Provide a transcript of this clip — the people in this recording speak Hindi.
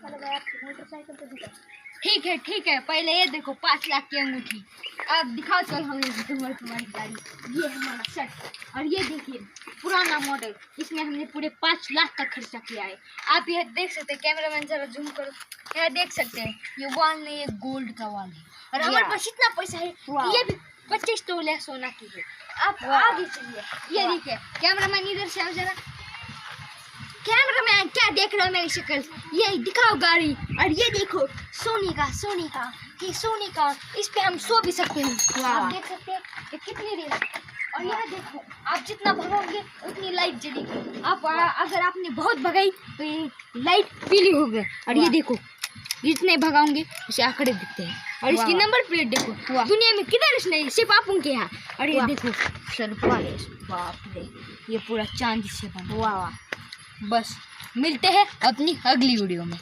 अरे भाई आपकी मोटरसाइकिल तो दिखा। ठीक है, पहले ये देखो 5 लाख की अंगूठी। अब दिखाओ चल हमें तुम्हारी गाड़ी। ये हमारा शर्ट और ये देखिए पुराना मॉडल, इसमें हमने पूरे 5 लाख का खर्चा किया है। आप यह देख सकते हैं, कैमरामैन जरा जूम करो, यह देख सकते हैं ये वॉल नहीं, ये गोल्ड का वॉल है और हमारे पास इतना पैसा है कि ये भी 25 तोले सोना की है। आप आगे चलिए, ये देखिए कैमरामैन इधर से आओ जरा। कैमरामैन क्या देख रहे हो मेरी शक्ल, ये दिखाओ गाड़ी। और ये देखो सोने का, इस पे हम सो भी सकते हैं। आप देख सकते हैं ये कितनी रेस है। और यह देखो आप जितना भगाओगे उतनी लाइट जलेगी। आप अगर आपने बहुत भगाई तो ये लाइट पीली हो गई। और ये देखो जितने भगाओगे उसे आंकड़े दिखते हैं। और इसकी नंबर प्लेट देखो, दुनिया में किधर नहीं, सिर्फ आप उनके यहाँ। और ये देखो सरप्राइज, बाप रे ये पूरा चांदी से बना। वाह, बस मिलते हैं अपनी अगली वीडियो में।